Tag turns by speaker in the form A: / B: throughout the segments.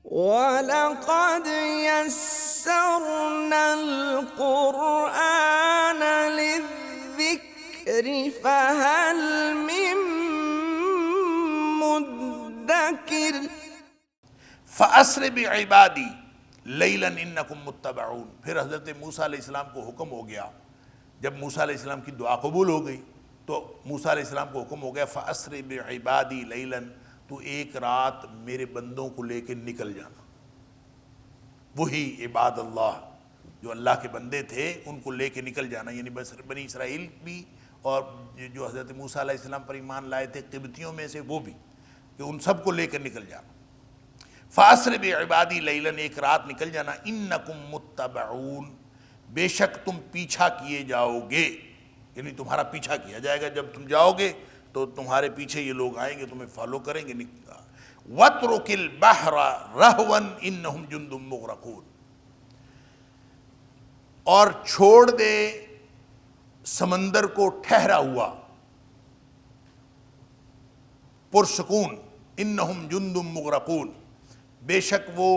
A: وَلَقَدْ يَسَّرْنَا الْقُرْآنَ لِلذِّكْرِ فَهَلْ مِن مُّدَّكِرٍ
B: فَأَسْرِ بِعِبَادِي لَيْلًا إِنَّكُمْ مُتَّبَعُونَ۔ پھر حضرت موسیٰ علیہ السلام کو حکم ہو گیا، جب موسیٰ علیہ السلام کی دعا قبول ہو گئی تو موسیٰ علیہ السلام کو حکم ہو گیا فَأَسْرِ بِعِبَادِي لَيْلًا، تو ایک رات میرے بندوں کو لے کے نکل جانا۔ وہی عباد اللہ جو اللہ کے بندے تھے ان کو لے کے نکل جانا، یعنی بنی اسرائیل بھی اور جو حضرت موسیٰ علیہ السلام پر ایمان لائے تھے قبطیوں میں سے وہ بھی، کہ ان سب کو لے کر نکل جانا۔ فَأَسْرِ بِعِبَادِي لَيْلًا، ایک رات نکل جانا، إِنَّكُمْ مُتَّبَعُونَ، بے شک تم پیچھا کیے جاؤ گے، یعنی تمہارا پیچھا کیا جائے گا، جب تم جاؤ گے تو تمہارے پیچھے یہ لوگ آئیں گے، تمہیں فالو کریں گے۔ وَاتْرُكِ الْبَحْرَ رَهْوًا إِنَّهُمْ جُنْدٌ مُغْرَقُونَ، اور چھوڑ دے سمندر کو ٹھہرا ہوا پرسکون، إِنَّهُمْ جُنْدٌ مُغْرَقُونَ، بے شک وہ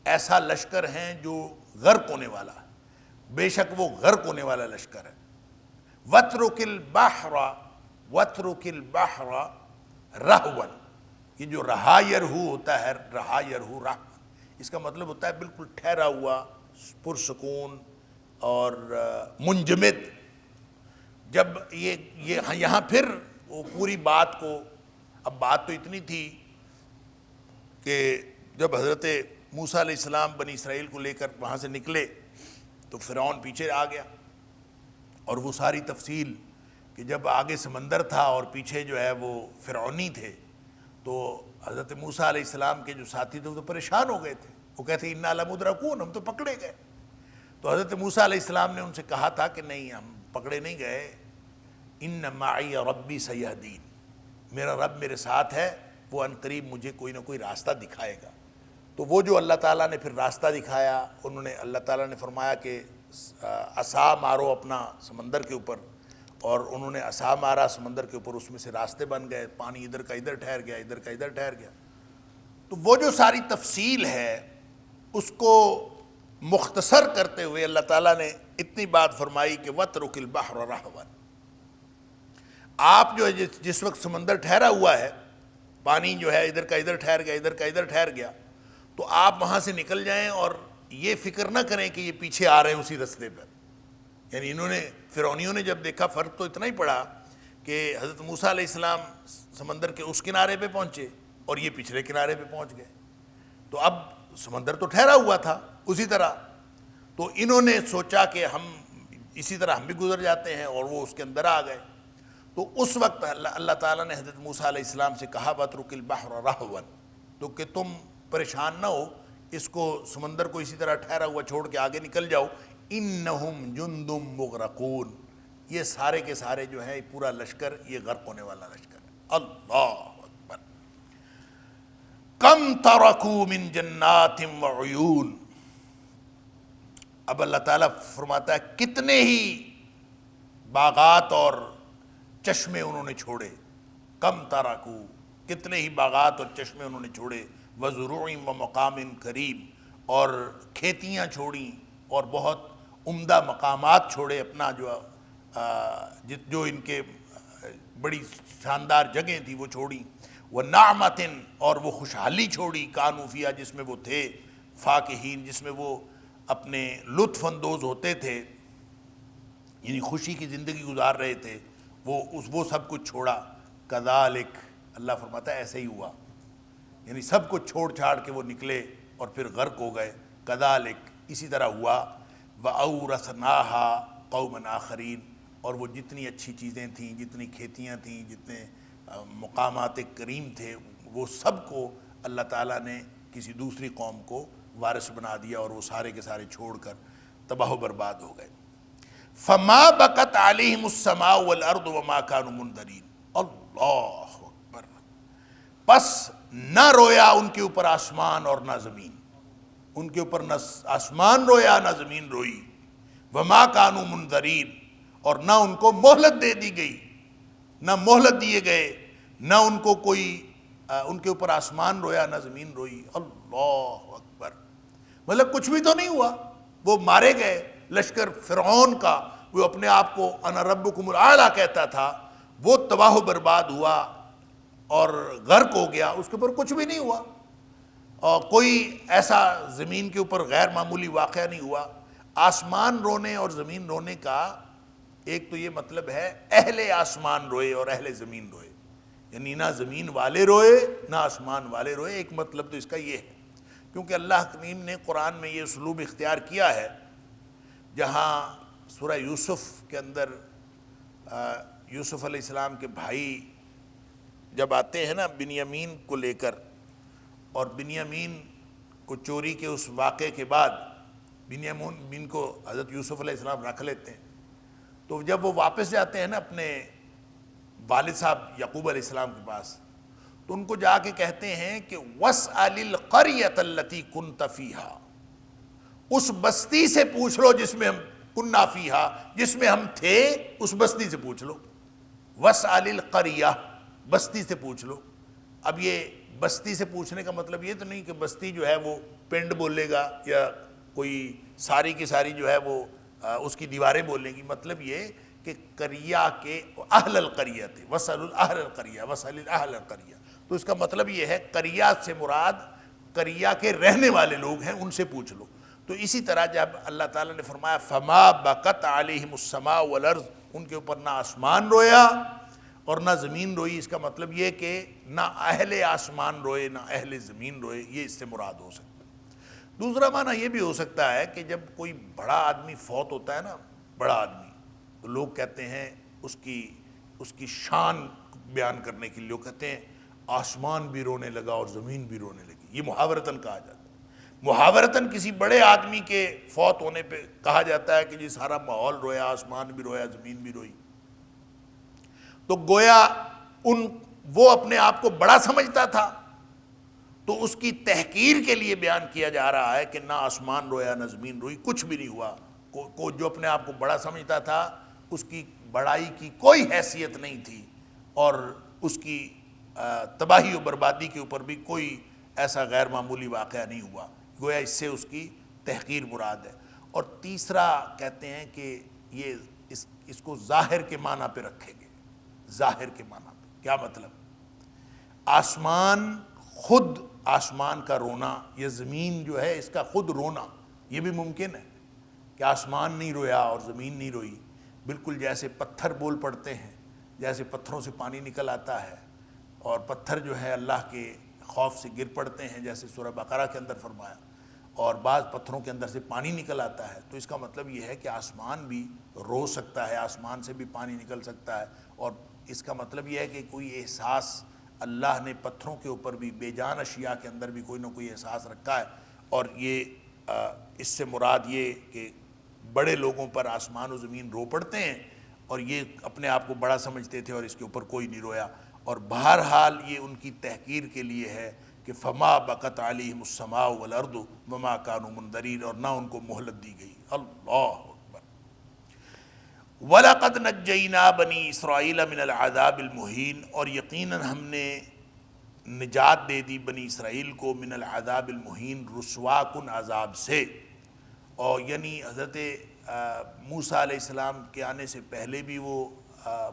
B: ایسا لشکر ہیں جو غرق ہونے والا ہے، بے شک وہ غرق ہونے والا لشکر ہے۔ وَاتْرُكِ الْبَحْرَ رَهْوًا، یہ جو رہا یرہو ہوتا ہے، رہا یرہو رہوًا، اس کا مطلب ہوتا ہے بالکل ٹھہرا ہوا، پرسکون اور منجمد۔ جب یہاں پھر وہ پوری بات کو، اب بات تو اتنی تھی کہ جب حضرت موسیٰ علیہ السلام بنی اسرائیل کو لے کر وہاں سے نکلے تو فرعون پیچھے آ گیا، اور وہ ساری تفصیل کہ جب آگے سمندر تھا اور پیچھے جو ہے وہ فرعونی تھے، تو حضرت موسیٰ علیہ السلام کے جو ساتھی تھے وہ تو پریشان ہو گئے تھے، وہ کہتے ہیں اِنَّا لَمُدْرَکُونَ، ہم تو پکڑے گئے۔ تو حضرت موسیٰ علیہ السلام نے ان سے کہا تھا کہ نہیں، ہم پکڑے نہیں گئے، اِنَّ مَعِیَ رَبِّی سَیَہْدِینِ، میرا رب میرے ساتھ ہے، وہ عنقریب مجھے کوئی نہ کوئی راستہ دکھائے گا۔ تو وہ جو اللہ تعالیٰ نے پھر راستہ دکھایا، اللہ تعالیٰ نے فرمایا کہ عصا مارو اپنا سمندر کے اوپر، اور انہوں نے عصا مارا سمندر کے اوپر، اس میں سے راستے بن گئے، پانی ادھر کا ادھر ٹھہر گیا، ادھر کا ادھر ٹھہر گیا۔ تو وہ جو ساری تفصیل ہے اس کو مختصر کرتے ہوئے اللہ تعالیٰ نے اتنی بات فرمائی کہ وَاتْرُكِ الْبَحْرَ رَهْوًا، آپ جو ہے جس وقت سمندر ٹھہرا ہوا ہے، پانی جو ہے ادھر کا ادھر ٹھہر گیا، ادھر کا ادھر ٹھہر گیا، تو آپ وہاں سے نکل جائیں اور یہ فکر نہ کریں کہ یہ پیچھے آ رہے ہیں اسی رستے پر۔ یعنی فرعونیوں نے جب دیکھا، فرق تو اتنا ہی پڑا کہ حضرت موسیٰ علیہ السلام سمندر کے اس کنارے پہ پہنچے اور یہ پچھلے کنارے پہ پہنچ گئے، تو اب سمندر تو ٹھہرا ہوا تھا اسی طرح، تو انہوں نے سوچا کہ ہم اسی طرح ہم بھی گزر جاتے ہیں، اور وہ اس کے اندر آ گئے۔ تو اس وقت اللہ تعالیٰ نے حضرت موسیٰ علیہ السلام سے کہا وَاتْرُكِ الْبَحْرَ رَهْوًا، تو کہ تم پریشان نہ ہو، اس کو سمندر کو اسی طرح ٹھہرا ہوا چھوڑ کے آگے نکل جاؤ، إِنَّهُمْ جُنْدٌ مُغْرَقُونَ، یہ سارے کے سارے جو ہیں پورا لشکر یہ غرق ہونے والا لشکر ہے۔ اللہ اکبر۔ کم ترکوا من جنات وعیون، اب اللہ تعالیٰ فرماتا ہے کتنے ہی باغات اور چشمے انہوں نے چھوڑے، کم ترکوا، کتنے ہی باغات اور چشمے انہوں نے چھوڑے، وزروع ومقام کریم، اور کھیتیاں چھوڑیں اور بہت عمدہ مقامات چھوڑے، اپنا جو ان کے بڑی شاندار جگہیں تھیں وہ چھوڑیں، وَنَعْمَةٍ، اور وہ خوشحالی چھوڑی، کانوا فیہا، جس میں وہ تھے، فاکہین، جس میں وہ اپنے لطف اندوز ہوتے تھے، یعنی خوشی کی زندگی گزار رہے تھے، وہ سب کچھ چھوڑا۔ کذالک، اللہ فرماتا ہے ایسے ہی ہوا، یعنی سب کچھ چھوڑ چھاڑ کے وہ نکلے اور پھر غرق ہو گئے۔ کذالک، اسی طرح ہوا۔ وَأَوْرَثْنَاهَا قَوْمًا آخَرِينَ، اور وہ جتنی اچھی چیزیں تھیں، جتنی کھیتیاں تھیں، جتنے مقامات کریم تھے، وہ سب کو اللہ تعالیٰ نے کسی دوسری قوم کو وارث بنا دیا، اور وہ سارے کے سارے چھوڑ کر تباہ و برباد ہو گئے۔ فَمَا بَقَتْ عَلَيْهِمُ السَّمَاءُ وَالْأَرْضُ وَمَا كَانُوا مُنذَرِينَ، اللہ اکبر، پس نہ رویا ان کے اوپر آسمان اور نہ زمین، ان کے اوپر نہ آسمان رویا نہ زمین روئی، وَمَا كَانُوا مُنذَرِينَ، اور نہ ان کو مہلت دے دی گئی، نہ مہلت دیے گئے، نہ ان کو کوئی ان کے اوپر آسمان رویا نہ زمین روئی. اللہ اکبر. مطلب کچھ بھی تو نہیں ہوا. وہ مارے گئے. لشکر فرعون کا، وہ اپنے آپ کو انا ربکم الاعلی کہتا تھا، وہ تباہ و برباد ہوا اور غرق ہو گیا. اس کے اوپر کچھ بھی نہیں ہوا، اور کوئی ایسا زمین کے اوپر غیر معمولی واقعہ نہیں ہوا. آسمان رونے اور زمین رونے کا ایک تو یہ مطلب ہے اہل آسمان روئے اور اہل زمین روئے، یعنی نہ زمین والے روئے نہ آسمان والے روئے. ایک مطلب تو اس کا یہ ہے، کیونکہ اللہ کریم نے قرآن میں یہ اسلوب اختیار کیا ہے. جہاں سورہ یوسف کے اندر یوسف علیہ السلام کے بھائی جب آتے ہیں نا بنیامین کو لے کر، اور بنیامین کو چوری کے اس واقعے کے بعد بنیامین کو حضرت یوسف علیہ السلام رکھ لیتے ہیں، تو جب وہ واپس جاتے ہیں نا اپنے والد صاحب یعقوب علیہ السلام کے پاس، تو ان کو جا کے کہتے ہیں کہ وَاسْأَلِ الْقَرْيَةَ الَّتِي كُنْتَ فِيهَا، اس بستی سے پوچھ لو جس میں ہم کننا فیہا، جس میں ہم تھے، اس بستی سے پوچھ لو. وَاسْأَلِ الْقَرْيَةَ، بستی سے پوچھ لو. اب یہ بستی سے پوچھنے کا مطلب یہ تو نہیں کہ بستی جو ہے وہ پنڈ بولے گا یا کوئی ساری کی ساری جو ہے وہ اس کی دیواریں بولیں گی. مطلب یہ کہ قریہ کے اہل القریہ تھے، وَاسْأَلُ الْأَهْلَ الْقَرْيَةَ وَاسْأَلِ الْأَهْلَ الْقَرْيَةَ. تو اس کا مطلب یہ ہے قریہ سے مراد قریہ کے رہنے والے لوگ ہیں، ان سے پوچھ لو. تو اسی طرح جب اللہ تعالیٰ نے فرمایا فَمَا بَكَتْ عَلَيْهِمُ السَّمَاءُ وَالْأَرْضُ، ان کے اوپر نہ آسمان رویا اور نہ زمین روئی. اس کا مطلب یہ کہ نہ اہل آسمان روئے نہ اہل زمین روئے. یہ اس سے مراد ہو سکتا ہے. دوسرا معنی یہ بھی ہو سکتا ہے کہ جب کوئی بڑا آدمی فوت ہوتا ہے نا، بڑا آدمی، تو لوگ کہتے ہیں اس کی شان بیان کرنے کے لیے لوگ کہتے ہیں آسمان بھی رونے لگا اور زمین بھی رونے لگی. یہ محاورتاً کہا جاتا ہے. محاورتاً کسی بڑے آدمی کے فوت ہونے پہ کہا جاتا ہے کہ جی سارا ماحول رویا، آسمان بھی رویا، زمین بھی روئی. تو گویا وہ اپنے آپ کو بڑا سمجھتا تھا، تو اس کی تحقیر کے لیے بیان کیا جا رہا ہے کہ نہ آسمان رویا نہ زمین روئی، کچھ بھی نہیں ہوا. جو اپنے آپ کو بڑا سمجھتا تھا اس کی بڑائی کی کوئی حیثیت نہیں تھی، اور اس کی تباہی و بربادی کے اوپر بھی کوئی ایسا غیر معمولی واقعہ نہیں ہوا. گویا اس سے اس کی تحقیر مراد ہے. اور تیسرا کہتے ہیں کہ یہ اس کو ظاہر کے معنی پہ رکھیں گے. ظاہر کے معنی پہ کیا مطلب؟ آسمان خود، آسمان کا رونا یا زمین جو ہے اس کا خود رونا، یہ بھی ممکن ہے کہ آسمان نہیں رویا اور زمین نہیں روئی. بالکل جیسے پتھر بول پڑتے ہیں، جیسے پتھروں سے پانی نکل آتا ہے اور پتھر جو ہے اللہ کے خوف سے گر پڑتے ہیں، جیسے سورہ بقرہ کے اندر فرمایا، اور بعض پتھروں کے اندر سے پانی نکل آتا ہے. تو اس کا مطلب یہ ہے کہ آسمان بھی رو سکتا ہے، آسمان سے بھی پانی نکل سکتا ہے. اور اس کا مطلب یہ ہے کہ کوئی احساس اللہ نے پتھروں کے اوپر بھی، بے جان اشیاء کے اندر بھی کوئی نہ کوئی احساس رکھا ہے. اور یہ اس سے مراد یہ کہ بڑے لوگوں پر آسمان و زمین رو پڑتے ہیں، اور یہ اپنے آپ کو بڑا سمجھتے تھے اور اس کے اوپر کوئی نہیں رویا. اور بہرحال یہ ان کی تحقیر کے لیے ہے کہ فما بقت علیہم السماء والارض وما كانوا منذرین، اور نہ ان کو مہلت دی گئی. اللہ اکبر. وَلَقَدْ نَجَّيْنَا بَنِي إِسْرَائِيلَ مِنَ الْعَذَابِ الْمُهِينِ، اور یقیناً ہم نے نجات دے دی بنی اسرائیل کو من العذاب المہین، رسوا کن عذاب سے. اور یعنی حضرت موسیٰ علیہ السلام کے آنے سے پہلے بھی وہ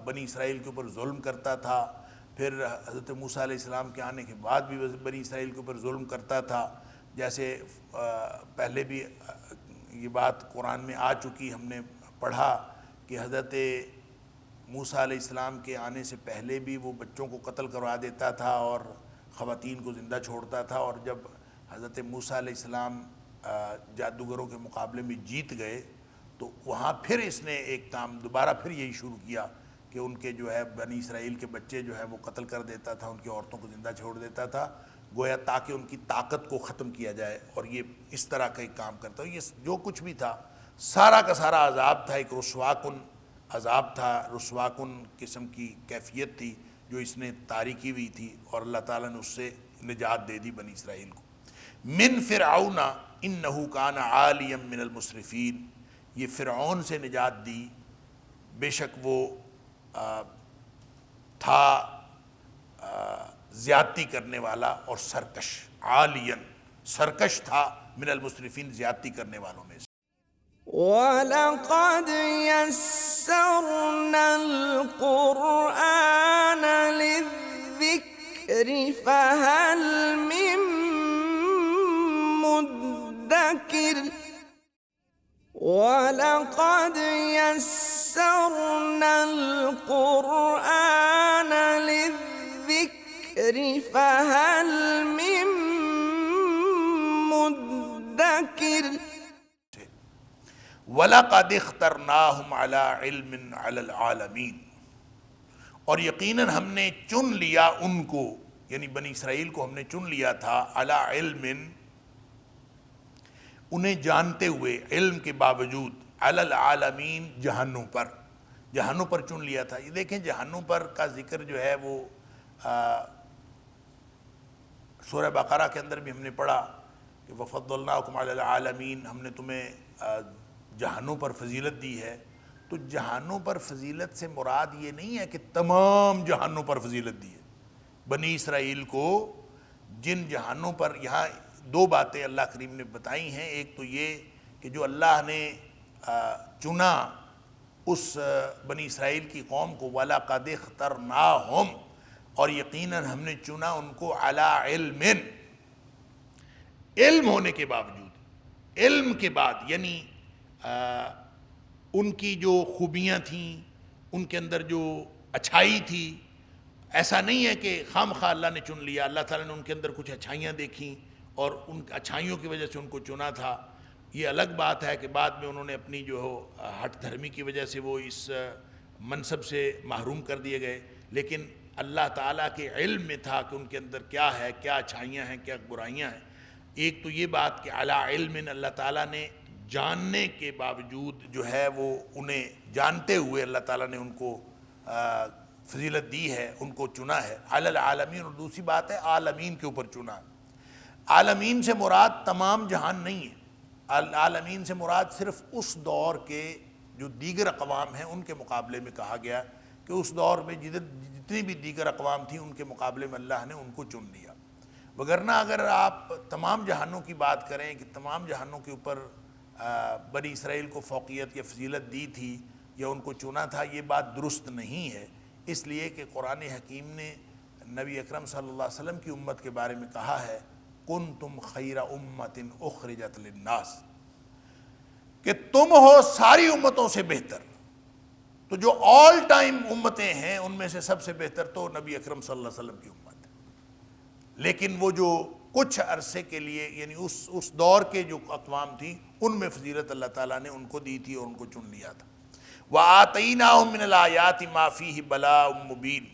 B: بنی اسرائیل کے اوپر ظلم کرتا تھا، پھر حضرت موسیٰ علیہ السلام کے آنے کے بعد بھی بنی اسرائیل کے اوپر ظلم کرتا تھا. جیسے پہلے بھی یہ بات قرآن میں آ چکی، ہم نے پڑھا کہ حضرت موسیٰ علیہ السلام کے آنے سے پہلے بھی وہ بچوں کو قتل کروا دیتا تھا اور خواتین کو زندہ چھوڑتا تھا. اور جب حضرت موسیٰ علیہ السلام جادوگروں کے مقابلے میں جیت گئے تو وہاں پھر اس نے ایک کام دوبارہ پھر یہی شروع کیا کہ ان کے جو ہے بنی اسرائیل کے بچے جو ہے وہ قتل کر دیتا تھا، ان کی عورتوں کو زندہ چھوڑ دیتا تھا، گویا تاکہ ان کی طاقت کو ختم کیا جائے. اور یہ اس طرح کا ایک کام کرتا. یہ جو کچھ بھی تھا سارا کا سارا عذاب تھا، ایک رسوا کن عذاب تھا، رسوا کن قسم کی کیفیت تھی جو اس نے طاری کی ہوئی تھی، اور اللہ تعالیٰ نے اس سے نجات دے دی بنی اسرائیل کو. من فرعون انہ کان عالیا من المسرفین، یہ فرعون سے نجات دی، بے شک وہ تھا زیادتی کرنے والا اور سرکش، عالین سرکش تھا، من المسرفین زیادتی کرنے والوں میں سے۔
A: وَلَقَدْ يَسَّرْنَا الْقُرْآنَ لِلذِّكْرِ فَهَلْ مِن مُّدَّكِرٍ وَلَقَدْ يَسَّرْنَا الْقُرْآنَ لِلذِّكْرِ فَهَلْ مِن مُّدَّكِرٍ
B: وَلَقَدِ اخْتَرْنَاهُمْ عَلَىٰ عِلْمٍ عَلَى الْعَالَمِينَ، اور یقیناً ہم نے چن لیا ان کو، یعنی بنی اسرائیل کو ہم نے چن لیا تھا، عَلَىٰ عِلْمٍ انہیں جانتے ہوئے، علم کے باوجود، عَلَى الْعَالَمِينَ جہانوں پر چن لیا تھا۔ یہ دیکھیں جہانوں پر کا ذکر جو ہے وہ سورہ بقرہ کے اندر بھی ہم نے پڑھا کہ وَفَضَّلْنَاكُمْ عَلَى الْعَالَمِينَ، ہم نے تمہیں جہانوں پر فضیلت دی ہے۔ تو جہانوں پر فضیلت سے مراد یہ نہیں ہے کہ تمام جہانوں پر فضیلت دی ہے۔ بنی اسرائیل کو جن جہانوں پر، یہاں دو باتیں اللہ کریم نے بتائی ہیں، ایک تو یہ کہ جو اللہ نے چنا اس بنی اسرائیل کی قوم کو، وَلَقَدِ اخْتَرْنَاهُمْ، اور یقیناً ہم نے چنا ان کو عَلَىٰ عِلْمٍ، علم ہونے کے باوجود، علم کے بعد، یعنی ان کی جو خوبیاں تھیں، ان کے اندر جو اچھائی تھی، ایسا نہیں ہے کہ خام خواہ اللہ نے چن لیا، اللہ تعالیٰ نے ان کے اندر کچھ اچھائیاں دیکھیں اور ان اچھائیوں کی وجہ سے ان کو چنا تھا۔ یہ الگ بات ہے کہ بعد میں انہوں نے اپنی جو ہٹ دھرمی کی وجہ سے وہ اس منصب سے محروم کر دیے گئے، لیکن اللہ تعالیٰ کے علم میں تھا کہ ان کے اندر کیا ہے، کیا اچھائیاں ہیں، کیا برائیاں ہیں۔ ایک تو یہ بات کہ عَلَىٰ عِلْمٍ، اللہ تعالیٰ نے جاننے کے باوجود جو ہے وہ انہیں جانتے ہوئے اللہ تعالیٰ نے ان کو فضیلت دی ہے، ان کو چنا ہے، عَلَى الْعَالَمِينَ۔ اور دوسری بات ہے عالمین کے اوپر چنا۔ عالمین سے مراد تمام جہان نہیں ہے، عالمین سے مراد صرف اس دور کے جو دیگر اقوام ہیں ان کے مقابلے میں کہا گیا کہ اس دور میں جتنی بھی دیگر اقوام تھیں ان کے مقابلے میں اللہ نے ان کو چن لیا۔ وگرنہ اگر آپ تمام جہانوں کی بات کریں کہ تمام جہانوں کے اوپر بنی اسرائیل کو فوقیت یا فضیلت دی تھی یا ان کو چنا تھا، یہ بات درست نہیں ہے، اس لیے کہ قرآن حکیم نے نبی اکرم صلی اللہ علیہ وسلم کی امت کے بارے میں کہا ہے کنتم خیر امت اخرجت للناس، کہ تم ہو ساری امتوں سے بہتر۔ تو جو آل ٹائم امتیں ہیں ان میں سے سب سے بہتر تو نبی اکرم صلی اللہ علیہ وسلم کی امت ہے، لیکن وہ جو کچھ عرصے کے لیے، یعنی اس دور کے جو اقوام تھی ان میں فضیلت اللہ تعالیٰ نے ان کو دی تھی اور ان کو چن لیا تھا۔ وَآتَيْنَاهُم مِّنَ الْآيَاتِ مَا فِيهِ بَلَاءٌ مُّبِينٌ،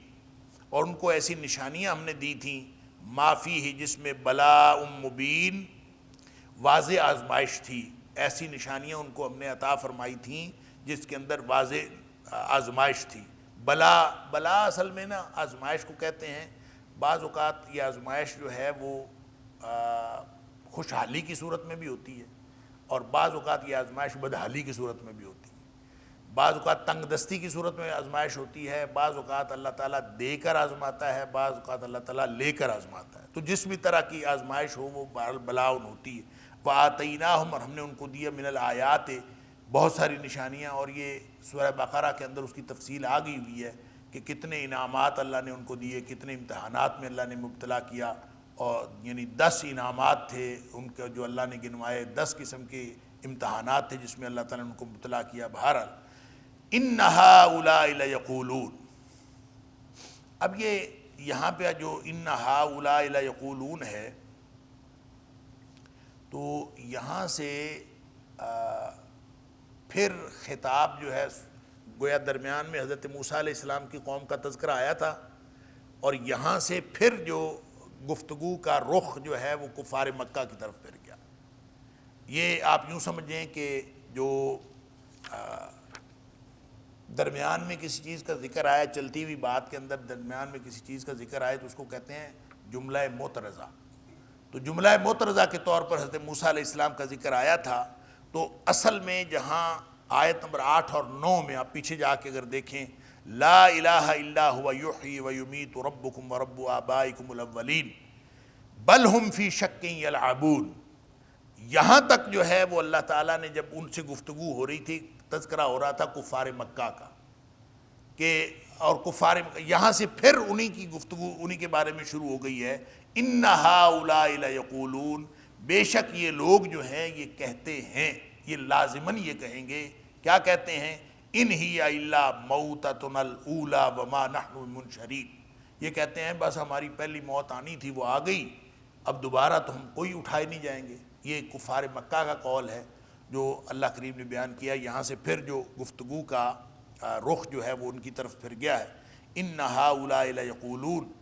B: اور ان کو ایسی نشانیاں ہم نے دی تھیں، ما فیہ جس میں بلاء مبین واضح آزمائش تھی، ایسی نشانیاں ان کو ہم نے عطا فرمائی تھیں جس کے اندر واضح آزمائش تھی۔ بلا اصل میں نا آزمائش کو کہتے ہیں، بعض اوقات یہ آزمائش جو ہے وہ خوشحالی کی صورت میں بھی ہوتی ہے اور بعض اوقات یہ آزمائش بدحالی کی صورت میں بھی ہوتی ہے، بعض اوقات تنگ دستی کی صورت میں آزمائش ہوتی ہے، بعض اوقات اللہ تعالیٰ دے کر آزماتا ہے، بعض اوقات اللہ تعالیٰ لے کر آزماتا ہے۔ تو جس بھی طرح کی آزمائش ہو وہ بلاؤن ہوتی ہے۔ وَآتَيْنَاهُمْ، اور ہم نے ان کو دیا من الآیات بہت ساری نشانیاں، اور یہ سورہ بقرہ کے اندر اس کی تفصیل آ گئی ہوئی ہے کہ کتنے انعامات اللہ نے ان کو دیے، کتنے امتحانات میں اللہ نے مبتلا کیا، اور یعنی 10 انعامات تھے ان کا جو اللہ نے گنوائے، 10 قسم کے امتحانات تھے جس میں اللہ تعالیٰ نے ان کو مبتلا کیا۔ بہرحال اِنَّ هَٰؤُلَاءِ لَيَقُولُونَ، اب یہ یہاں پہ جو اِنَّ هَٰؤُلَاءِ لَيَقُولُونَ ہے تو یہاں سے پھر خطاب جو ہے گویا درمیان میں حضرت موسیٰ علیہ السلام کی قوم کا تذکرہ آیا تھا، اور یہاں سے پھر جو گفتگو کا رخ جو ہے وہ کفار مکہ کی طرف پھر گیا۔ یہ آپ یوں سمجھیں کہ جو درمیان میں کسی چیز کا ذکر آیا، چلتی ہوئی بات کے اندر درمیان میں کسی چیز کا ذکر آئے تو اس کو کہتے ہیں جملہ معترضہ۔ تو جملہ معترضہ کے طور پر حضرت موسیٰ علیہ السلام کا ذکر آیا تھا، تو اصل میں جہاں آیت نمبر 8 اور 9 میں آپ پیچھے جا کے اگر دیکھیں، لا الہ الا هو یحیی و یمیت ربکم و رب آبائکم الاولین بل ہم فی شک یلعبون. یہاں تک جو ہے وہ اللہ تعالیٰ نے جب ان سے گفتگو ہو رہی تھی، تذکرہ ہو رہا تھا کفار مکہ کا، کہ اور کفار یہاں سے پھر انہی کی گفتگو انہی کے بارے میں شروع ہو گئی ہے. ان ہؤلاء لیقولون، بے شک یہ لوگ جو ہیں یہ کہتے ہیں، یہ لازماً یہ کہیں گے، کیا کہتے ہیں؟ ان ہی الا موتتنا الاولی وما نحن بمنشرین. یہ کہتے ہیں بس ہماری پہلی موت آنی تھی، وہ آ گئی، اب دوبارہ تو ہم کوئی اٹھائے نہیں جائیں گے. یہ کفار مکہ کا قول ہے جو اللہ کریم نے بیان کیا. یہاں سے پھر جو گفتگو کا رخ جو ہے وہ ان کی طرف پھر گیا ہے. ان ہؤلاء لیقولون،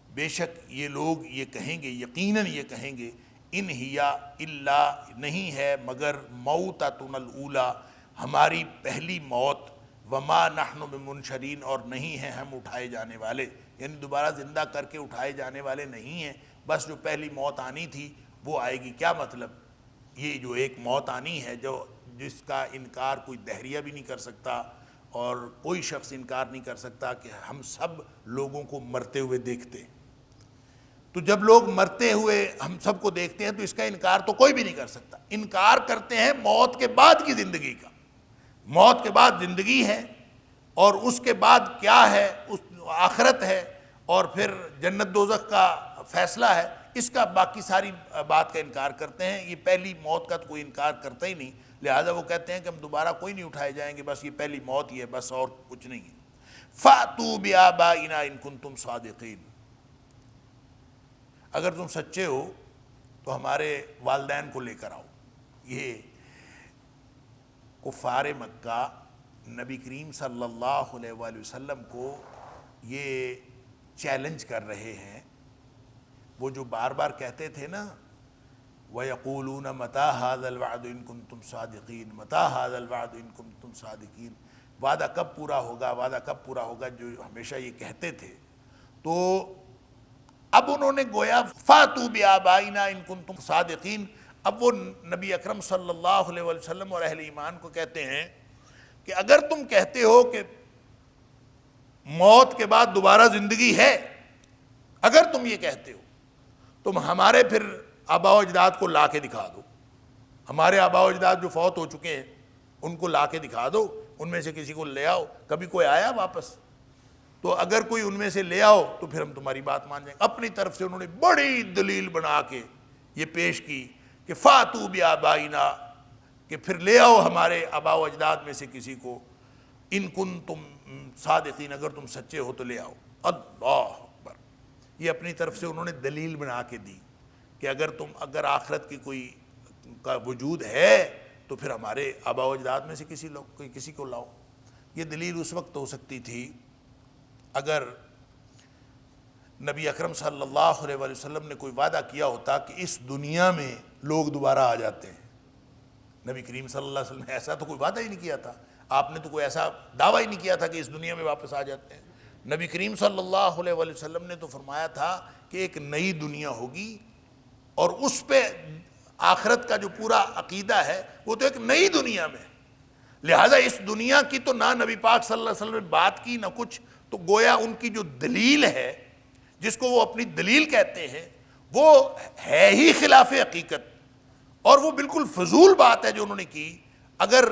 B: بے شک یہ لوگ یہ کہیں گے، یقیناً یہ کہیں گے، ان ہی الا، نہیں ہے مگر موتتنا الاولی، ہماری پہلی موت، وما نحن بمنشرین، اور نہیں ہیں ہم اٹھائے جانے والے، یعنی دوبارہ زندہ کر کے اٹھائے جانے والے نہیں ہیں، بس جو پہلی موت آنی تھی وہ آئے گی. کیا مطلب؟ یہ جو ایک موت آنی ہے جس کا انکار کوئی دہریہ بھی نہیں کر سکتا اور کوئی شخص انکار نہیں کر سکتا کہ ہم سب لوگوں کو مرتے ہوئے دیکھتے ہیں. تو جب لوگ مرتے ہوئے ہم سب کو دیکھتے ہیں تو اس کا انکار تو کوئی بھی نہیں کر سکتا. انکار کرتے ہیں موت کے بعد کی زندگی کا. موت کے بعد زندگی ہے اور اس کے بعد کیا ہے، اس آخرت ہے اور پھر جنت دوزخ کا فیصلہ ہے، اس کا باقی ساری بات کا انکار کرتے ہیں. یہ پہلی موت کا تو کوئی انکار کرتا ہی نہیں، لہذا وہ کہتے ہیں کہ ہم دوبارہ کوئی نہیں اٹھائے جائیں گے، بس یہ پہلی موت ہی ہے، بس اور کچھ نہیں ہے. فَأْتُوا بِآبَائِنَا إِن كُنتُمْ صَادِقِينَ، اگر تم سچے ہو تو ہمارے والدین کو لے کر آؤ. یہ کفار مکہ نبی کریم صلی اللہ علیہ وآلہ وسلم کو یہ چیلنج کر رہے ہیں. وہ جو بار بار کہتے تھے نا، وَيَقُولُونَ مَتَى هَذَا الْوَعْدُ إِن كُنتُمْ صَادِقِينَ، مَتَى هَذَا الْوَعْدُ إِن كُنتُمْ صَادِقِينَ، وعدہ کب پورا ہوگا، وعدہ کب پورا ہوگا، جو ہمیشہ یہ کہتے تھے. تو اب انہوں نے گویا فَأْتُوا بِآبَائِنَا إِن كُنتُمْ صَادِقِينَ، اب وہ نبی اکرم صلی اللہ علیہ وسلم اور اہل ایمان کو کہتے ہیں کہ اگر تم کہتے ہو کہ موت کے بعد دوبارہ زندگی ہے، اگر تم یہ کہتے ہو تم ہمارے پھر آباء و اجداد کو لا کے دکھا دو. ہمارے آباء و اجداد جو فوت ہو چکے ہیں ان کو لا کے دکھا دو، ان میں سے کسی کو لے آؤ. کبھی کوئی آیا واپس؟ تو اگر کوئی ان میں سے لے آؤ تو پھر ہم تمہاری بات مان جائیں گے. اپنی طرف سے انہوں نے بڑی دلیل بنا کے یہ پیش کی کہ فَأْتُوا بِآبَائِنَا، کہ پھر لے آؤ ہمارے آباء و اجداد میں سے کسی کو، ان کنتم صادقین، اگر تم سچے ہو تو لے آؤ. اللہ اکبر. یہ اپنی طرف سے انہوں نے دلیل بنا کے دی کہ اگر آخرت کی کوئی کا وجود ہے تو پھر ہمارے آباء و اجداد میں سے کسی کو لاؤ. یہ دلیل اس وقت ہو سکتی تھی اگر نبی اکرم صلی اللہ علیہ وآلہ وسلم نے کوئی وعدہ کیا ہوتا کہ اس دنیا میں لوگ دوبارہ آ جاتے ہیں. نبی کریم صلی اللہ علیہ وسلم نے ایسا تو کوئی وعدہ ہی نہیں کیا تھا، آپ نے تو کوئی ایسا دعویٰ ہی نہیں کیا تھا کہ اس دنیا میں واپس آ جاتے ہیں. نبی کریم صلی اللہ علیہ وآلہ وسلم نے تو فرمایا تھا کہ ایک نئی دنیا ہوگی اور اس پہ آخرت کا جو پورا عقیدہ ہے وہ تو ایک نئی دنیا میں. لہٰذا اس دنیا کی تو نہ نبی پاک صلی اللہ علیہ وسلم نے بات کی نہ کچھ، تو گویا ان کی جو دلیل ہے جس کو وہ اپنی دلیل کہتے ہیں وہ ہے ہی خلاف حقیقت، اور وہ بالکل فضول بات ہے جو انہوں نے کی. اگر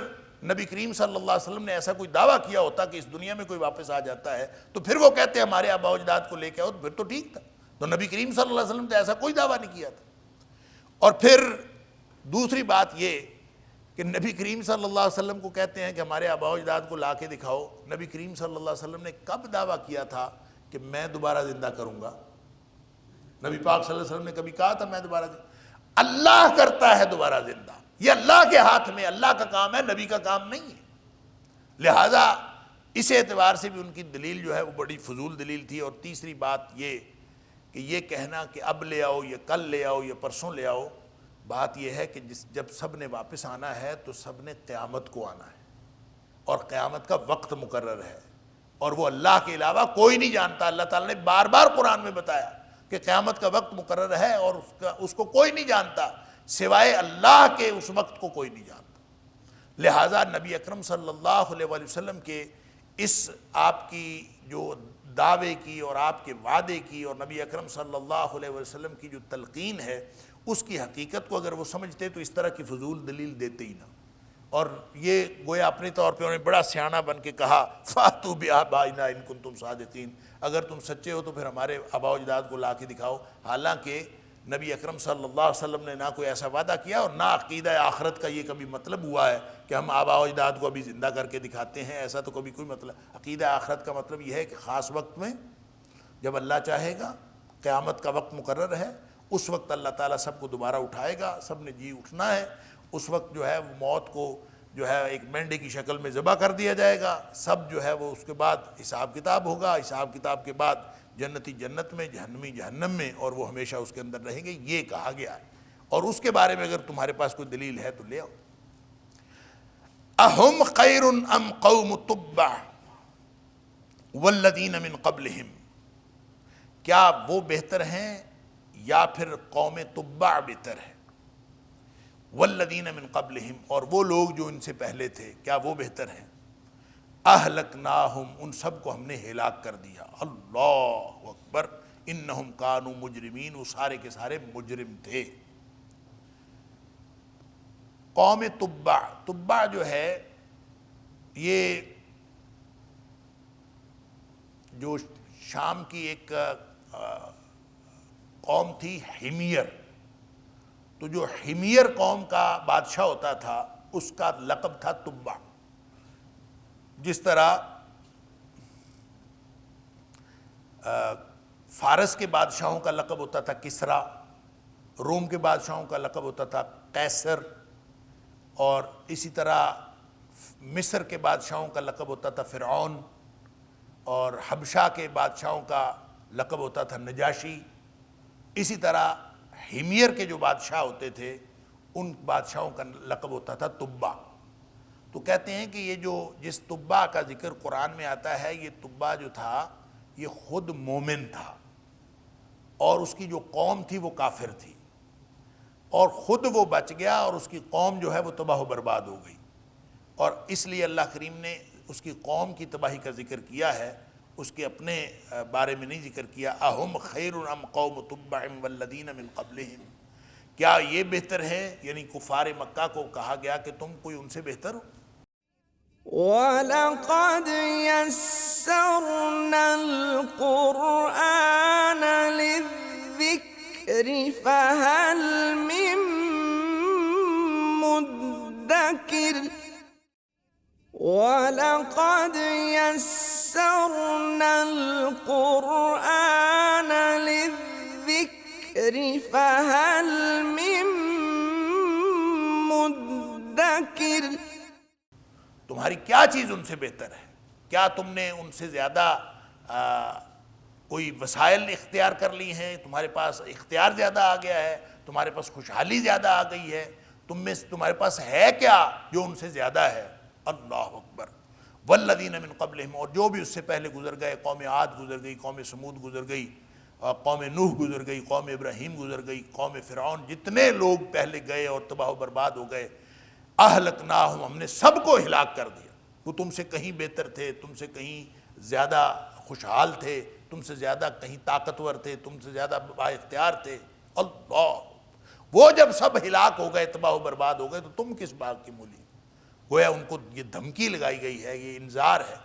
B: نبی کریم صلی اللہ علیہ وسلم نے ایسا کوئی دعویٰ کیا ہوتا کہ اس دنیا میں کوئی واپس آ جاتا ہے تو پھر وہ کہتے ہیں ہمارے آباء و اجداد کو لے کے آؤ، تو پھر تو ٹھیک تھا. تو نبی کریم صلی اللہ علیہ وسلم نے ایسا کوئی دعویٰ نہیں کیا تھا. اور پھر دوسری بات یہ کہ نبی کریم صلی اللہ علیہ وسلم کو کہتے ہیں کہ ہمارے آباء و اجداد کو لا کے دکھاؤ. نبی کریم صلی اللہ علیہ وسلم نے کب دعویٰ کیا تھا کہ میں دوبارہ زندہ کروں گا؟ نبی پاک صلی اللہ علیہ وسلم نے کبھی کہا تھا میں دوبارہ زندہ؟ اللہ کرتا ہے دوبارہ زندہ، یہ اللہ کے ہاتھ میں، اللہ کا کام ہے، نبی کا کام نہیں ہے. لہٰذا اس اعتبار سے بھی ان کی دلیل جو ہے وہ بڑی فضول دلیل تھی. اور تیسری بات یہ کہ یہ کہنا کہ اب لے آؤ، یا کل لے آؤ، یا پرسوں لے آؤ، بات یہ ہے کہ جب سب نے واپس آنا ہے تو سب نے قیامت کو آنا ہے، اور قیامت کا وقت مقرر ہے، اور وہ اللہ کے علاوہ کوئی نہیں جانتا. اللہ تعالیٰ نے بار بار قرآن میں بتایا کہ قیامت کا وقت مقرر ہے اور اس کو کوئی نہیں جانتا سوائے اللہ کے، اس وقت کو کوئی نہیں جانتا. لہٰذا نبی اکرم صلی اللہ علیہ وآلہ وسلم کے اس آپ کی جو دعوے کی اور آپ کے وعدے کی اور نبی اکرم صلی اللہ علیہ وسلم کی جو تلقین ہے اس کی حقیقت کو اگر وہ سمجھتے تو اس طرح کی فضول دلیل دیتے ہی نہ. اور یہ گویا اپنے طور پہ انہوں نے بڑا سیانہ بن کے کہا فاتوا بآبائنا ان کنتم صادقین، اگر تم سچے ہو تو پھر ہمارے آباء و اجداد کو لا کے دکھاؤ. حالانکہ نبی اکرم صلی اللہ علیہ وسلم نے نہ کوئی ایسا وعدہ کیا اور نہ عقیدہ آخرت کا یہ کبھی مطلب ہوا ہے کہ ہم آباء و اجداد کو ابھی زندہ کر کے دکھاتے ہیں. ایسا تو کبھی کوئی مطلب. عقیدہ آخرت کا مطلب یہ ہے کہ خاص وقت میں جب اللہ چاہے گا، قیامت کا وقت مقرر ہے، اس وقت اللہ تعالیٰ سب کو دوبارہ اٹھائے گا، سب نے جی اٹھنا ہے. اس وقت جو ہے وہ موت کو جو ہے ایک مینڈے کی شکل میں ذبح کر دیا جائے گا. سب جو ہے وہ اس کے بعد حساب کتاب ہوگا، حساب کتاب کے بعد جنتی جنت میں، جہنمی جہنم میں، اور وہ ہمیشہ اس کے اندر رہیں گے. یہ کہا گیا ہے. اور اس کے بارے میں اگر تمہارے پاس کوئی دلیل ہے تو لے آؤ. اہم خیر ام قوم تبع والذین من قبلہم، کیا وہ بہتر ہیں یا پھر قوم تبع بہتر ہے؟ والذین من قبلہم، اور وہ لوگ جو ان سے پہلے تھے کیا وہ بہتر ہیں؟ اہلکناہم، ان سب کو ہم نے ہلاک کر دیا. اللہ اکبر. انہم کانوا مجرمین، وہ سارے کے سارے مجرم تھے. قوم تبع، تبع جو ہے یہ جو شام کی ایک قوم تھی حمیر. تو جو حمیر قوم کا بادشاہ ہوتا تھا اس کا لقب تھا تبع. جس طرح فارس کے بادشاہوں کا لقب ہوتا تھا کسریٰ، روم کے بادشاہوں کا لقب ہوتا تھا قیصر، اور اسی طرح مصر کے بادشاہوں کا لقب ہوتا تھا فرعون، اور حبشہ کے بادشاہوں کا لقب ہوتا تھا نجاشی. اسی طرح حمیر کے جو بادشاہ ہوتے تھے ان بادشاہوں کا لقب ہوتا تھا تبع. تو کہتے ہیں کہ یہ جو جس تبع کا ذکر قرآن میں آتا ہے، یہ تبع جو تھا یہ خود مومن تھا، اور اس کی جو قوم تھی وہ کافر تھی، اور خود وہ بچ گیا اور اس کی قوم جو ہے وہ تباہ و برباد ہو گئی. اور اس لیے اللہ کریم نے اس کی قوم کی تباہی کا ذکر کیا ہے، اس کے اپنے بارے میں نہیں ذکر کیا. اہم خیر ام قوم تبع والذین من قبلہم، کیا یہ بہتر ہے؟ یعنی کفار مکہ کو کہا گیا کہ تم کوئی ان سے بہتر ہو.
A: وَلَقَدْ يَسَّرْنَا الْقُرْآنَ لِلذِّكْرِ فَهَلْ مِن مُّدَّكِرٍ وَلَقَدْ يَسَّرْنَا الْقُرْآنَ لِلذِّكْرِ فَهَلْ مِن مُّدَّكِرٍ.
B: تمہاری کیا چیز ان سے بہتر ہے؟ کیا تم نے ان سے زیادہ کوئی وسائل اختیار کر لی ہیں؟ تمہارے پاس اختیار زیادہ آ گیا ہے؟ تمہارے پاس خوشحالی زیادہ آ گئی ہے؟ تمہارے پاس ہے کیا جو ان سے زیادہ ہے؟ اللہ اکبر. والذین من قبلہم، اور جو بھی اس سے پہلے گزر گئے، قوم عاد گزر گئی، قوم سمود گزر گئی، قوم نوح گزر گئی، قوم ابراہیم گزر گئی، قوم فرعون، جتنے لوگ پہلے گئے اور تباہ و برباد ہو گئے، اہلکناہم، ہم نے سب کو ہلاک کر دیا. وہ تم سے کہیں بہتر تھے، تم سے کہیں زیادہ خوشحال تھے، تم سے زیادہ کہیں طاقتور تھے، تم سے زیادہ با اختیار تھے. اللہ، وہ جب سب ہلاک ہو گئے، تباہ و برباد ہو گئے، تو تم کس بات کی مولی؟ گویا ان کو یہ دھمکی لگائی گئی ہے، یہ انذار ہے،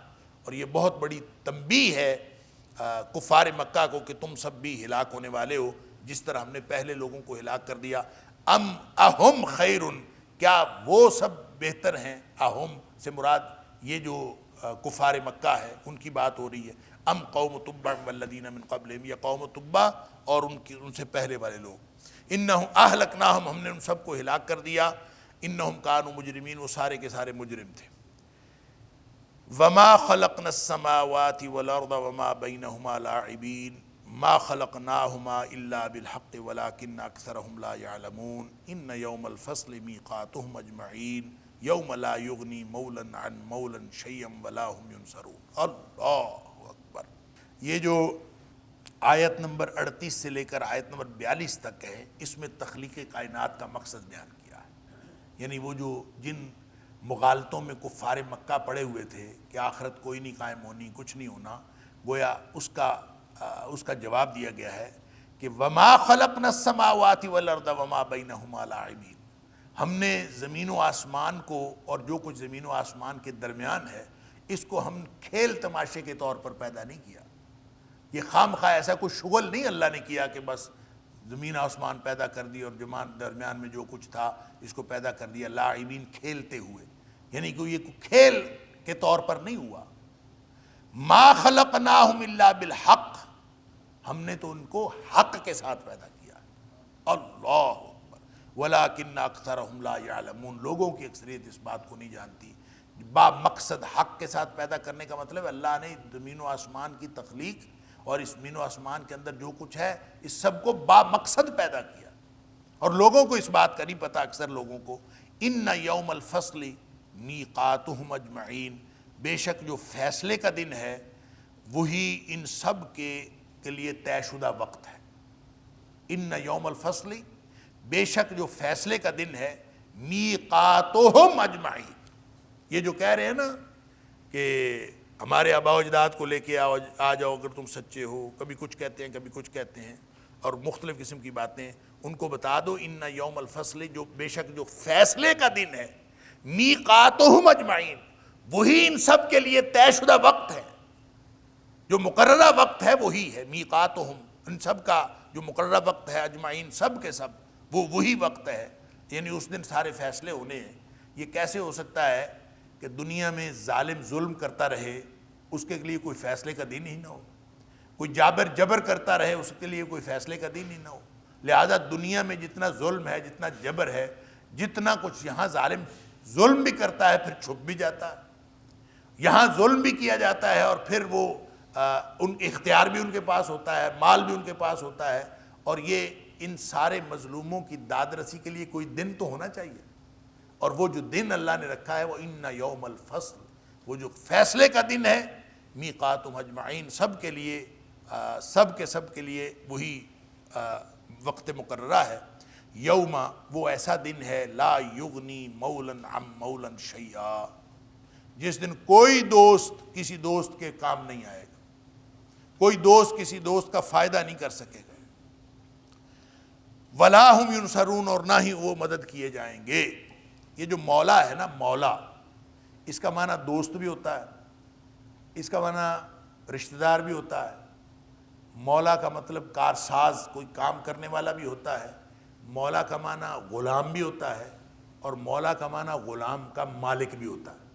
B: اور یہ بہت بڑی تنبیہ ہے کفار مکہ کو کہ تم سب بھی ہلاک ہونے والے ہو جس طرح ہم نے پہلے لوگوں کو ہلاک کر دیا. اہم خیرن، کیا وہ سب بہتر ہیں؟ اہم سے مراد یہ جو کفار مکہ ہے ان کی بات ہو رہی ہے. ام قوم تبع والذین من قبلہم، یا قوم تبع اور ان سے پہلے والے لوگ. انہم اہلکناہم، ہم نے ان سب کو ہلاک کر دیا. انہم کانوا مجرمین، وہ سارے کے سارے مجرم تھے. وما خلقنا السماوات والارض وما بینہما لاعبین ما خلقناہما الا بالحق ولکن اکثرہم لا یعلمون ان یوم الفصل میقاتہم اجمعین یوم لا یغنی مولا عن مولا شیئا ولا هم ینصرون. اللہ اکبر. یہ جو آیت نمبر 38 سے لے کر آیت نمبر 42 تک ہے، اس میں تخلیق کائنات کا مقصد بیان کیا ہے. یعنی وہ جو جن مغالطوں میں کفار مکہ پڑے ہوئے تھے کہ آخرت کوئی نہیں قائم ہونی، کچھ نہیں ہونا، گویا اس کا جواب دیا گیا ہے کہ وَمَا خَلَقْنَا السَّمَاوَاتِ وَالْأَرْضَ وَمَا بَيْنَهُمَا لَاعِبِينَ، ہم نے زمین و آسمان کو اور جو کچھ زمین و آسمان کے درمیان ہے اس کو ہم کھیل تماشے کے طور پر پیدا نہیں کیا۔ یہ خام خواہ ایسا کوئی شغل نہیں اللہ نے کیا کہ بس زمین آسمان پیدا کر دی اور درمیان میں جو کچھ تھا اس کو پیدا کر دیا، لاعبین کھیلتے ہوئے، یعنی کہ یہ کھیل کے طور پر نہیں ہوا۔ ما خلقناہم الا بالحق، ہم نے تو ان کو حق کے ساتھ پیدا کیا۔ اللہ اکبر، ولکن اکثرہم لا یعلمون، لوگوں کی اکثریت اس بات کو نہیں جانتی۔ با مقصد حق کے ساتھ پیدا کرنے کا مطلب اللہ نے زمین و آسمان کی تخلیق اور اس زمین و آسمان کے اندر جو کچھ ہے اس سب کو با مقصد پیدا کیا، اور لوگوں کو اس بات کا نہیں پتہ، اکثر لوگوں کو۔ ان یوم الفصل میقاتہم اجمعین، بے شک جو فیصلے کا دن ہے وہی ان سب کے لیے طے شدہ وقت ہے۔ ان یوم الفصل، بے شک جو فیصلے کا دن ہے، میقاتہم اجمعین، یہ جو کہہ رہے ہیں نا کہ ہمارے آباء و اجداد کو لے کے آ جاؤ اگر تم سچے ہو، کبھی کچھ کہتے ہیں کبھی کچھ کہتے ہیں اور مختلف قسم کی باتیں، ان کو بتا دو ان یوم الفصل، جو بے شک جو فیصلے کا دن ہے، میقاتہم اجمعین، وہی ان سب کے لیے طے شدہ وقت ہے، جو مقررہ وقت ہے وہی ہے۔ میقاتہم، ان سب کا جو مقررہ وقت ہے، اجمعین، سب کے سب وہی وقت ہے، یعنی اس دن سارے فیصلے ہونے ہیں۔ یہ کیسے ہو سکتا ہے کہ دنیا میں ظالم ظلم کرتا رہے اس کے لیے کوئی فیصلے کا دن ہی نہ ہو، کوئی جبر کرتا رہے اس کے لیے کوئی فیصلے کا دن ہی نہ ہو؟ لہذا دنیا میں جتنا ظلم ہے، جتنا جبر ہے، جتنا کچھ یہاں ظالم ظلم بھی کرتا ہے پھر چھپ بھی جاتا ہے، یہاں ظلم بھی کیا جاتا ہے اور پھر وہ ان اختیار بھی ان کے پاس ہوتا ہے، مال بھی ان کے پاس ہوتا ہے، اور یہ ان سارے مظلوموں کی داد رسی کے لیے کوئی دن تو ہونا چاہیے، اور وہ جو دن اللہ نے رکھا ہے وہ ان یوم الفصل، وہ جو فیصلے کا دن ہے، میقاتہم اجمعین، سب کے لیے سب کے لیے وہی وقت مقررہ ہے۔ یوم، وہ ایسا دن ہے، لا یغنی مولا عن مولا شیئا، جس دن کوئی دوست کسی دوست کے کام نہیں آئے گا، کوئی دوست کسی دوست کا فائدہ نہیں کر سکے گا، ولا ہم ینصرون، اور نہ ہی وہ مدد کیے جائیں گے۔ یہ جو مولا ہے نا، مولا، اس کا معنی دوست بھی ہوتا ہے، اس کا معنی رشتہ دار بھی ہوتا ہے، مولا کا مطلب کارساز، کوئی کام کرنے والا بھی ہوتا ہے، مولا کا معنی غلام بھی ہوتا ہے، اور مولا کا معنی غلام کا مالک بھی ہوتا ہے۔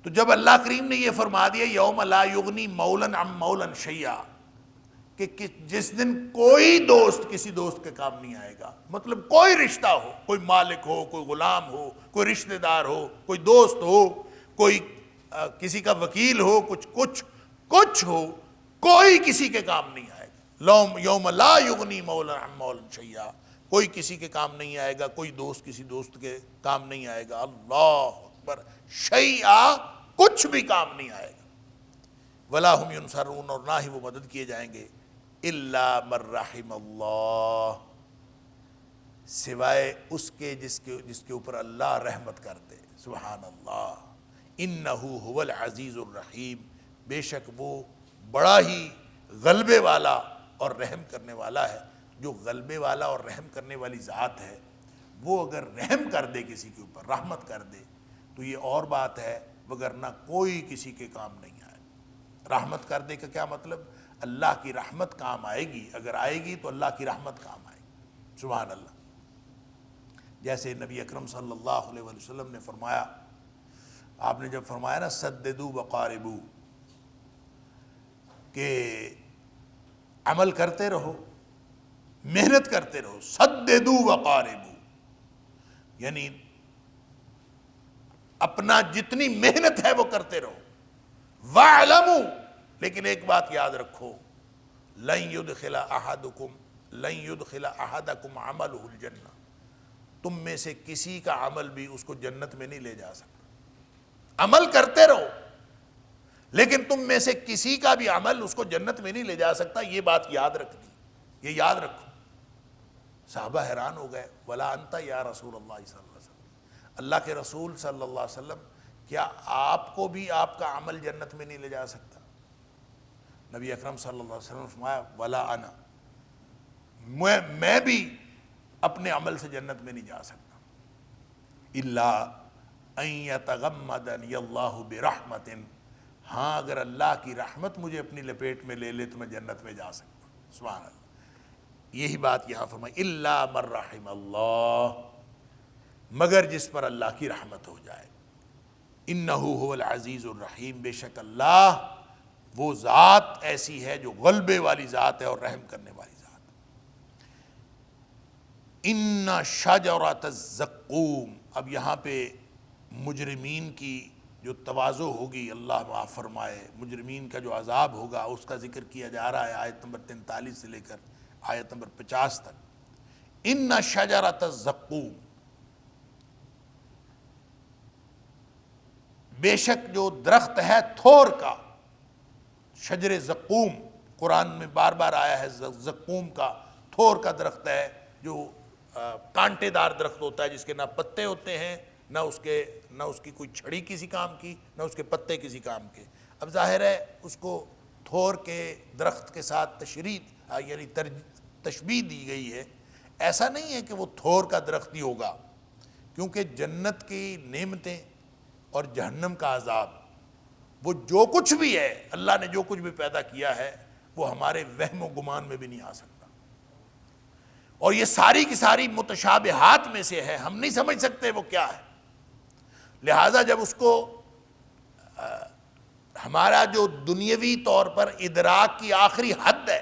B: تو جب اللہ کریم نے یہ فرما دیا یوم لا یغنی مولا عن مولا شیئا، کہ جس دن کوئی دوست کسی دوست کے کام نہیں آئے گا، مطلب کوئی رشتہ ہو، کوئی مالک ہو، کوئی غلام ہو، کوئی رشتہ دار ہو، کوئی دوست ہو، کوئی کسی کا وکیل ہو، کچھ ہو، کوئی کسی کے کام نہیں آئے گا۔ یوم لا یغنی مولا عن مولا شیئا، کوئی کسی کے کام نہیں آئے گا، کوئی دوست کسی دوست کے کام نہیں آئے گا۔ اللہ اکبر، شیئا، کچھ بھی کام نہیں آئے گا۔ ولا ہم ینصرون، اور نہ ہی وہ مدد کیے جائیں گے، الا من رحم اللہ، سوائے اس کے جس کے اوپر اللہ رحمت کر دے۔ سبحان اللہ، انہ هو العزیز الرحیم، بے شک وہ بڑا ہی غلبے والا اور رحم کرنے والا ہے۔ جو غلبے والا اور رحم کرنے والی ذات ہے، وہ اگر رحم کر دے کسی کے اوپر، رحمت کر دے، تو یہ اور بات ہے، وگرنہ کوئی کسی کے کام نہیں آئے۔ رحمت کر دے کا کیا مطلب؟ اللہ کی رحمت کام آئے گی، اگر آئے گی تو اللہ کی رحمت کام آئے گی۔ سبحان اللہ۔ جیسے نبی اکرم صلی اللہ علیہ وسلم نے فرمایا، آپ نے جب فرمایا نا سددوا وقاربوا، کہ عمل کرتے رہو، محنت کرتے رہو، سددوا وقاربوا، یعنی اپنا جتنی محنت ہے وہ کرتے رہو۔ وَاعْلَمُوا، لیکن ایک بات یاد رکھو، لَن يُدْخِلَ أَحَدَكُمْ عَمَلُهُ الْجَنَّةَ، تم میں سے کسی کا عمل بھی اس کو جنت میں نہیں لے جا سکتا۔ عمل کرتے رہو، لیکن تم میں سے کسی کا بھی عمل اس کو جنت میں نہیں لے جا سکتا، یہ بات یاد رکھنی، یہ یاد رکھو۔ صحابہ حیران ہو گئے، وَلَا أَنْتَ يَا رسول اللہ صلی اللہ علیہ وسلم، اللہ کے رسول صلی اللہ علیہ وسلم کیا آپ کو بھی آپ کا عمل جنت میں نہیں لے جا سکتا؟ نبی اکرم صلی اللہ علیہ وسلم نے فرمایا ولا انا، میں بھی اپنے عمل سے جنت میں نہیں جا سکتا، الا ان یتغمدنی اللہ برحمت، ہاں اگر اللہ کی رحمت مجھے اپنی لپیٹ میں لے لے تو میں جنت میں جا سکتا ہوں۔ سبحان اللہ، یہی بات یہاں فرمائی الا من رحم اللہ، مگر جس پر اللہ کی رحمت ہو جائے۔ انہ هو العزیز الرحیم، بے شک اللہ وہ ذات ایسی ہے جو غلبے والی ذات ہے اور رحم کرنے والی ذات۔ ان شجرۃ الزقوم، اب یہاں پہ مجرمین کی جو تواضع ہوگی، اللہ معاف فرمائے، مجرمین کا جو عذاب ہوگا اس کا ذکر کیا جا رہا ہے آیت نمبر 43 سے لے کر آیت نمبر 50 تک۔ ان شجرۃ الزقوم، بے شک جو درخت ہے تھور کا، شجر زقوم قرآن میں بار بار آیا ہے، زقوم کا تھور کا درخت ہے جو کانٹے دار درخت ہوتا ہے، جس کے نہ پتے ہوتے ہیں نہ اس کی کوئی چھڑی کسی کام کی، نہ اس کے پتے کسی کام کے۔ اب ظاہر ہے اس کو تھور کے درخت کے ساتھ تشبیہ دی گئی ہے، ایسا نہیں ہے کہ وہ تھور کا درخت ہی ہوگا، کیونکہ جنت کی نعمتیں اور جہنم کا عذاب، وہ جو کچھ بھی ہے، اللہ نے جو کچھ بھی پیدا کیا ہے وہ ہمارے وہم و گمان میں بھی نہیں آ سکتا، اور یہ ساری کی ساری متشابہات میں سے ہے، ہم نہیں سمجھ سکتے وہ کیا ہے۔ لہٰذا جب اس کو ہمارا جو دنیاوی طور پر ادراک کی آخری حد ہے،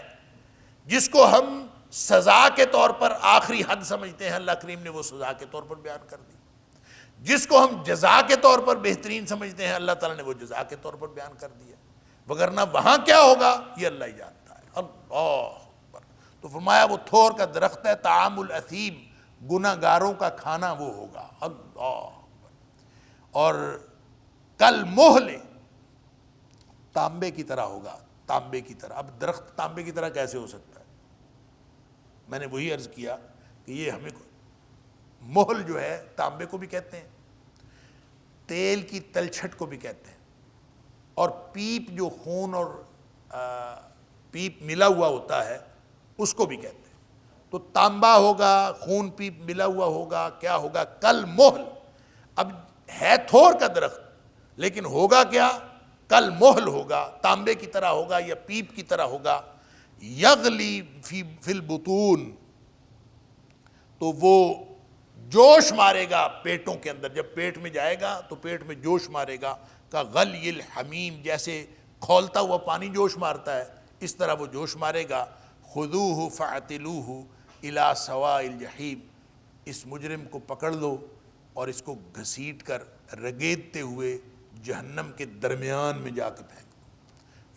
B: جس کو ہم سزا کے طور پر آخری حد سمجھتے ہیں، اللہ کریم نے وہ سزا کے طور پر بیان کر دی۔ جس کو ہم جزا کے طور پر بہترین سمجھتے ہیں، اللہ تعالیٰ نے وہ جزا کے طور پر بیان کر دیا، وگرنہ وہاں کیا ہوگا یہ اللہ ہی جانتا ہے۔ اللہ اکبر۔ تو فرمایا وہ تھور کا درخت ہے، طعام الاثیم، گناہ گاروں کا کھانا وہ ہوگا۔ اللہ اکبر۔ اور کل محل، تانبے کی طرح ہوگا، تانبے کی طرح۔ اب درخت تانبے کی طرح کیسے ہو سکتا ہے؟ میں نے وہی عرض کیا کہ یہ ہمیں محل جو ہے تانبے کو بھی کہتے ہیں، تیل کی تلچھٹ کو بھی کہتے ہیں، اور پیپ جو خون اور پیپ ملا ہوا ہوتا ہے اس کو بھی کہتے ہیں۔ تو تانبا ہوگا، خون پیپ ملا ہوا ہوگا، کیا ہوگا؟ کل محل۔ اب ہے تھور کا درخت لیکن ہوگا کیا؟ کل محل ہوگا، تانبے کی طرح ہوگا یا پیپ کی طرح ہوگا۔ یغلی فی البطون، تو وہ جوش مارے گا پیٹوں کے اندر، جب پیٹ میں جائے گا تو پیٹ میں جوش مارے گا، کا غلی الحمیم، جیسے کھولتا ہوا پانی جوش مارتا ہے اس طرح وہ جوش مارے گا۔ خذوہ فاعتلوہ الی سواء الجحیم، اس مجرم کو پکڑ لو اور اس کو گھسیٹ کر رگیدتے ہوئے جہنم کے درمیان میں جا کے پھینک دو۔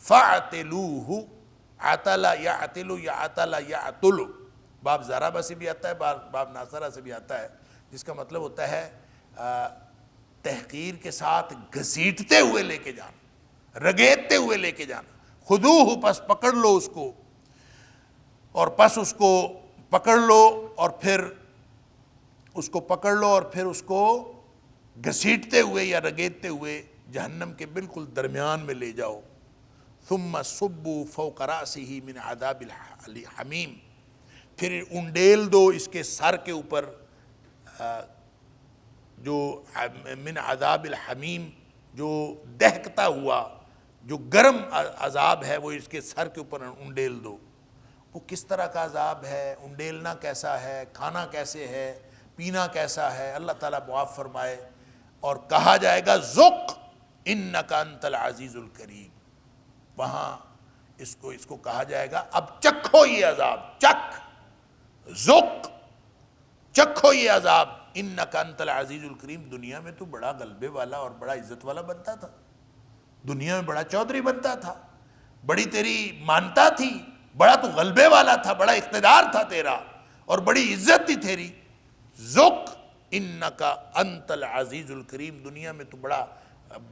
B: فاعتلوہ، عتل یعتل یا عتل یعتل، باب ضربہ سے بھی آتا ہے، باب ناصرہ سے بھی آتا ہے، جس کا مطلب ہوتا ہے تحقیر کے ساتھ گھسیٹتے ہوئے لے کے جانا، رگیدتے ہوئے لے کے جانا۔ خذوہ، پس پکڑ لو اس کو، اور پس اس کو پکڑ لو اور پھر اس کو پکڑ لو اور پھر اس کو گھسیٹتے ہوئے یا رگیدتے ہوئے جہنم کے بالکل درمیان میں لے جاؤ۔ ثم صبوا فوق رأسہ من عذاب الحمیم، پھر انڈیل دو اس کے سر کے اوپر جو من عذاب الحمیم، جو دہکتا ہوا جو گرم عذاب ہے وہ اس کے سر کے اوپر انڈیل دو۔ وہ کس طرح کا عذاب ہے، انڈیلنا کیسا ہے، کھانا کیسے ہے، پینا کیسا ہے، اللہ تعالیٰ معاف فرمائے۔ اور کہا جائے گا ذق انک انت العزیز الکریم، وہاں اس کو کہا جائے گا اب چکھو یہ عذاب، چکھ، ذق، چکھو یہ عذاب، انک انت العزیز الکریم۔ دنیا میں تو بڑا غلبے والا اور بڑا عزت والا بنتا تھا، دنیا میں بڑا چودھری بنتا تھا، بڑی تیری مانتا تھی، بڑا تو غلبے والا تھا، بڑا اقتدار تھا تیرا اور بڑی عزت تھی تیری۔ ذق انک انت العزیز الکریم، دنیا میں تو بڑا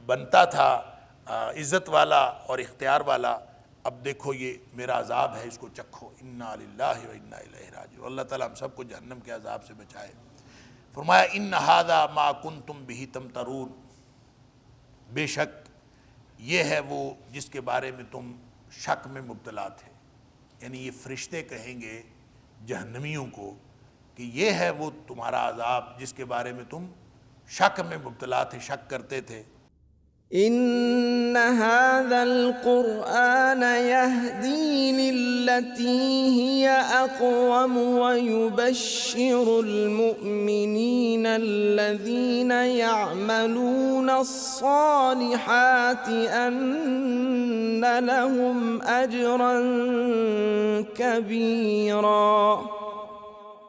B: بنتا تھا، عزت والا اور اختیار والا، اب دیکھو یہ میرا عذاب ہے، اس کو چکھو۔ انا للہ و انا الیہ راجعون۔ اللہ تعالیٰ ہم سب کو جہنم کے عذاب سے بچائے۔ فرمایا ان ھذا ما کنتم بہ تمترون، بے شک یہ ہے وہ جس کے بارے میں تم شک میں مبتلا تھے. یعنی یہ فرشتے کہیں گے جہنمیوں کو کہ یہ ہے وہ تمہارا عذاب جس کے بارے میں تم شک میں مبتلا تھے، شک کرتے تھے.
A: إن هذا القرآن يهدي للتي هي أقوم ويبشر المؤمنين الذين يعملون الصالحات أن لهم أجرا كبيرا.